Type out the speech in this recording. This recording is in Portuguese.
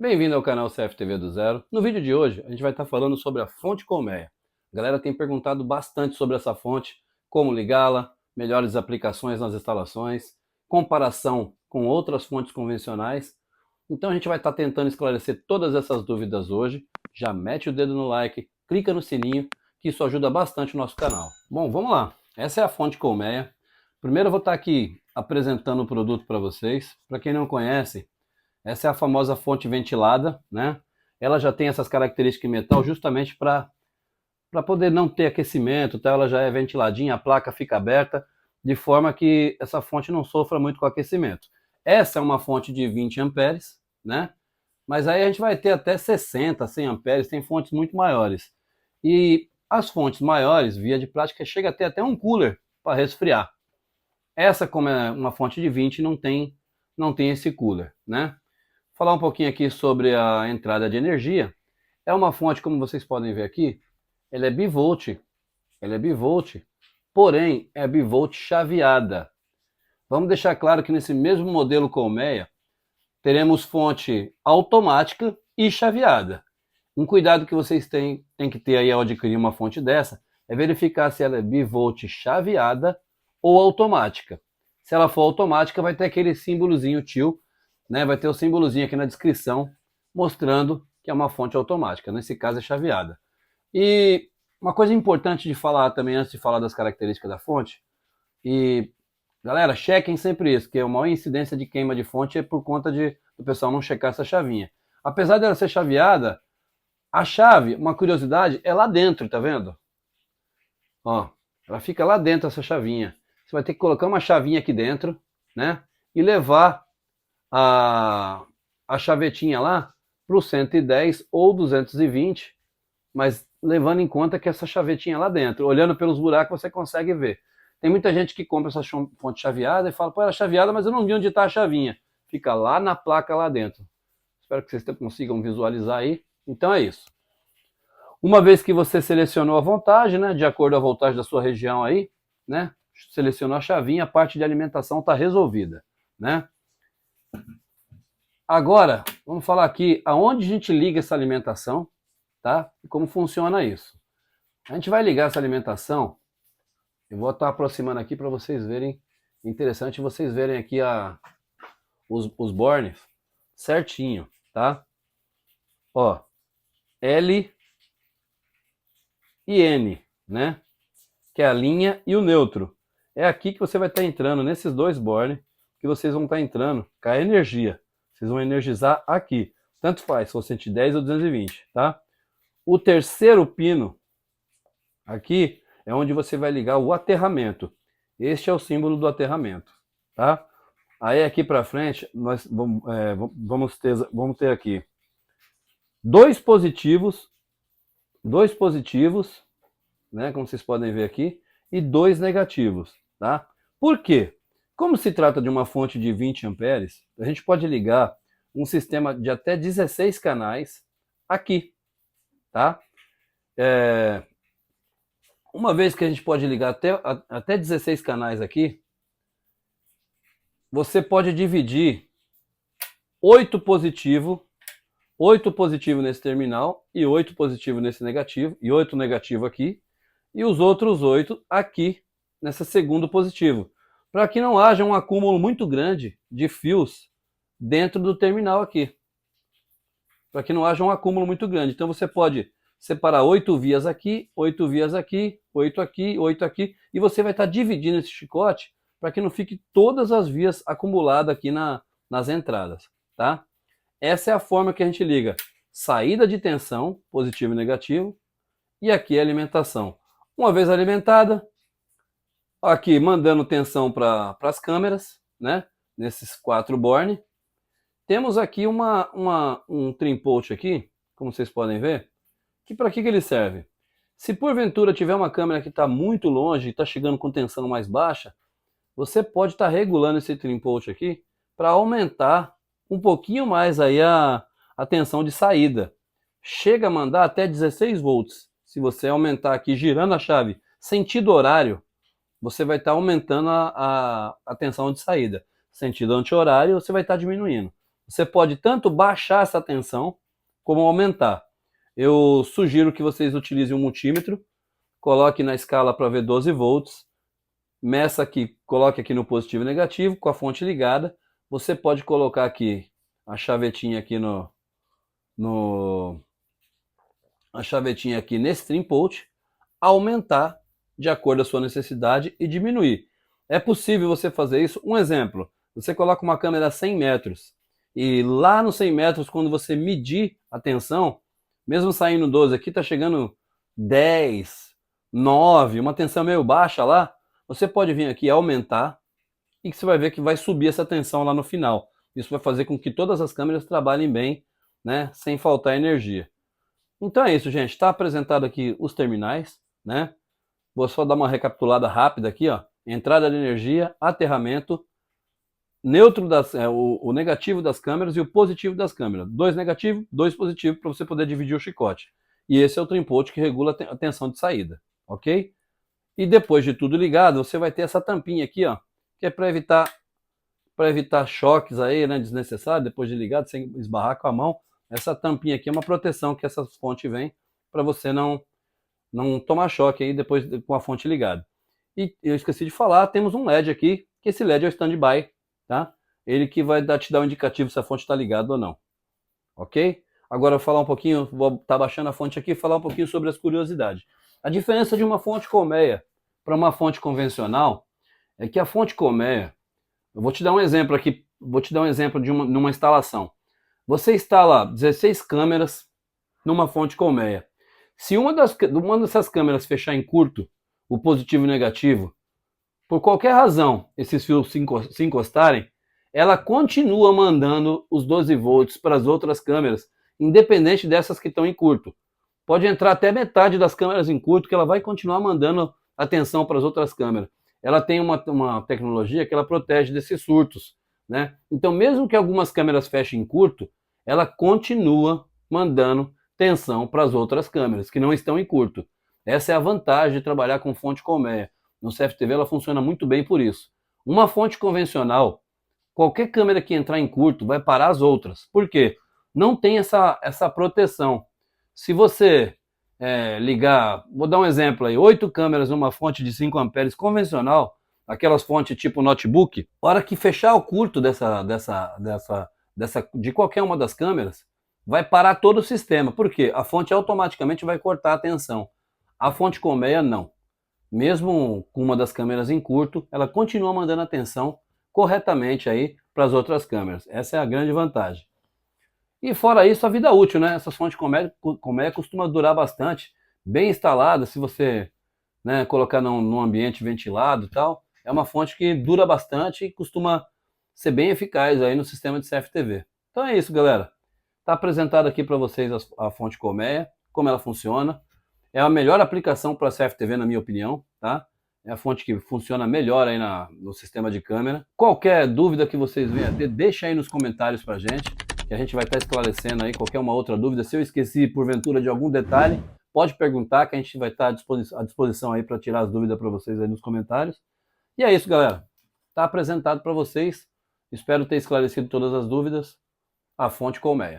Bem-vindo ao canal CFTV do Zero. No vídeo de hoje, a gente vai estar falando sobre a fonte colmeia. A galera tem perguntado bastante sobre essa fonte, como ligá-la, melhores aplicações nas instalações, comparação com outras fontes convencionais. Então a gente vai estar tentando esclarecer todas essas dúvidas hoje. Já mete o dedo no like, clica no sininho, que isso ajuda bastante o nosso canal. Bom, vamos lá. Essa é a fonte colmeia. Primeiro eu vou estar aqui apresentando o produto para vocês. Para quem não conhece, essa é a famosa fonte ventilada, né? Ela já tem essas características em metal justamente para poder não ter aquecimento, tá? Ela já é ventiladinha, a placa fica aberta, de forma que essa fonte não sofra muito com aquecimento. Essa é uma fonte de 20 amperes, né? Mas aí a gente vai ter até 60, 100 amperes, tem fontes muito maiores. E as fontes maiores, via de prática, chega a ter até um cooler para resfriar. Essa, como é uma fonte de 20, não tem esse cooler, né? Falar um pouquinho aqui sobre a entrada de energia. É uma fonte, como vocês podem ver aqui, ela é bivolt, porém é bivolt chaveada. Vamos deixar claro que nesse mesmo modelo colmeia, teremos fonte automática e chaveada. Um cuidado que vocês têm que ter aí ao adquirir uma fonte dessa, é verificar se ela é bivolt chaveada ou automática. Se ela for automática, vai ter aquele símbolozinho tio, né? Vai ter o símbolozinho aqui na descrição, mostrando que é uma fonte automática. Nesse caso é chaveada. E uma coisa importante de falar também, antes de falar das características da fonte, e galera, chequem sempre isso, que a maior incidência de queima de fonte é por conta do pessoal não checar essa chavinha. Apesar dela ser chaveada, a chave, uma curiosidade, é lá dentro, tá vendo? Ó, ela fica lá dentro, essa chavinha. Você vai ter que colocar uma chavinha aqui dentro, né? E levar a chavetinha lá para o 110 ou 220, mas levando em conta que essa chavetinha lá dentro, olhando pelos buracos, você consegue ver. Tem muita gente que compra essa fonte chaveada e fala, pô, era chaveada, mas eu não vi onde está a chavinha. Fica lá na placa lá dentro. Espero que vocês consigam visualizar aí. Então é isso. Uma vez que você selecionou a voltagem, né, de acordo com a voltagem da sua região aí, né, selecionou a chavinha, a parte de alimentação está resolvida, né? Agora, vamos falar aqui aonde a gente liga essa alimentação, tá? E como funciona isso. A gente vai ligar essa alimentação, eu vou estar aproximando aqui para vocês verem, interessante vocês verem aqui os bornes certinho, tá? Ó, L e N, né? Que é a linha e o neutro. É aqui que você vai estar entrando, nesses dois bornes, que vocês vão estar entrando com a energia. Vocês vão energizar aqui. Tanto faz, se for 110 ou 220, tá? O terceiro pino, aqui, é onde você vai ligar o aterramento. Este é o símbolo do aterramento, tá? Aí aqui para frente, nós vamos ter aqui dois positivos, né, como vocês podem ver aqui, e dois negativos, tá? Por quê? Como se trata de uma fonte de 20 amperes, a gente pode ligar um sistema de até 16 canais aqui, tá? Uma vez que a gente pode ligar até 16 canais aqui, você pode dividir 8 positivo nesse terminal e 8 positivo nesse negativo, e 8 negativo aqui, e os outros 8 aqui nessa segundo positivo, para que não haja um acúmulo muito grande de fios dentro do terminal aqui. Para que não haja um acúmulo muito grande. Então você pode separar 8 vias aqui, 8 vias aqui, 8 aqui, 8 aqui, e você vai estar dividindo esse chicote para que não fique todas as vias acumuladas aqui nas entradas, tá? Essa é a forma que a gente liga saída de tensão, positivo e negativo, e aqui a alimentação. Uma vez alimentada, aqui mandando tensão para as câmeras, né? Nesses 4 bornes. Temos aqui um trimpout aqui, como vocês podem ver, que para que ele serve? Se porventura tiver uma câmera que está muito longe e está chegando com tensão mais baixa, você pode estar regulando esse trimpout aqui para aumentar um pouquinho mais aí a tensão de saída. Chega a mandar até 16 volts. Se você aumentar aqui, girando a chave, sentido horário, você vai estar aumentando a tensão de saída. Sentido anti-horário, você vai estar diminuindo. você pode tanto baixar essa tensão como aumentar. Eu sugiro que vocês utilizem um multímetro, coloque na escala para ver 12 volts, meça aqui, coloque aqui no positivo e negativo, com a fonte ligada. Você pode colocar aqui a chavetinha aqui a chavetinha aqui nesse trim out, aumentar de acordo com a sua necessidade e diminuir. É possível você fazer isso. Um exemplo, você coloca uma câmera a 100 metros e lá nos 100 metros, quando você medir a tensão, mesmo saindo 12 aqui, está chegando 10, 9, uma tensão meio baixa lá, você pode vir aqui aumentar e você vai ver que vai subir essa tensão lá no final. Isso vai fazer com que todas as câmeras trabalhem bem, né, sem faltar energia. Então é isso, gente. Está apresentado aqui os terminais, né? Vou só dar uma recapitulada rápida aqui, ó. Entrada de energia, aterramento, neutro o negativo das câmeras e o positivo das câmeras. 2 negativos, 2 positivos para você poder dividir o chicote. E esse é o trim out que regula a tensão de saída, ok? E depois de tudo ligado, você vai ter essa tampinha aqui, ó, que é para evitar choques aí, né, desnecessários depois de ligado, sem esbarrar com a mão. Essa tampinha aqui é uma proteção que essa fonte vem para você não tomar choque aí depois com a fonte ligada. E eu esqueci de falar, temos um LED aqui, que esse LED é o standby, tá? Ele que vai te dar um indicativo se a fonte está ligada ou não, ok? Agora eu vou falar um pouquinho, vou estar baixando a fonte aqui e falar um pouquinho sobre as curiosidades. A diferença de uma fonte colmeia para uma fonte convencional é que a fonte colmeia, eu vou te dar um exemplo aqui, vou te dar um exemplo de numa instalação. Você instala 16 câmeras numa fonte colmeia. Se uma dessas câmeras fechar em curto, o positivo e o negativo, por qualquer razão, esses fios se encostarem, ela continua mandando os 12 volts para as outras câmeras, independente dessas que estão em curto. Pode entrar até metade das câmeras em curto, que ela vai continuar mandando a tensão para as outras câmeras. Ela tem uma tecnologia que ela protege desses surtos, né? Então, mesmo que algumas câmeras fechem em curto, ela continua mandando tensão para as outras câmeras, que não estão em curto. Essa é a vantagem de trabalhar com fonte colmeia. No CFTV ela funciona muito bem por isso. Uma fonte convencional, qualquer câmera que entrar em curto vai parar as outras. Por quê? Não tem essa proteção. Se você ligar, vou dar um exemplo aí, 8 câmeras numa fonte de 5 amperes convencional, aquelas fontes tipo notebook, a hora que fechar o curto de qualquer uma das câmeras, vai parar todo o sistema. Por quê? A fonte automaticamente vai cortar a tensão. A fonte colmeia não. Mesmo com uma das câmeras em curto, ela continua mandando a tensão corretamente aí para as outras câmeras. Essa é a grande vantagem. E fora isso, a vida útil, né? Essas fontes colmeia costuma durar bastante, bem instalada, se você, né, colocar num ambiente ventilado e tal. É uma fonte que dura bastante e costuma ser bem eficaz aí no sistema de CFTV. Então é isso, galera. Está apresentado aqui para vocês a fonte colmeia, como ela funciona. É a melhor aplicação para CFTV, na minha opinião, tá? É a fonte que funciona melhor aí no sistema de câmera. Qualquer dúvida que vocês venham a ter, deixa aí nos comentários pra gente, que a gente vai estar esclarecendo aí qualquer uma outra dúvida. Se eu esqueci, porventura, de algum detalhe, pode perguntar, que a gente vai estar à disposição aí para tirar as dúvidas para vocês aí nos comentários. E é isso, galera. Está apresentado para vocês. Espero ter esclarecido todas as dúvidas. A fonte colmeia.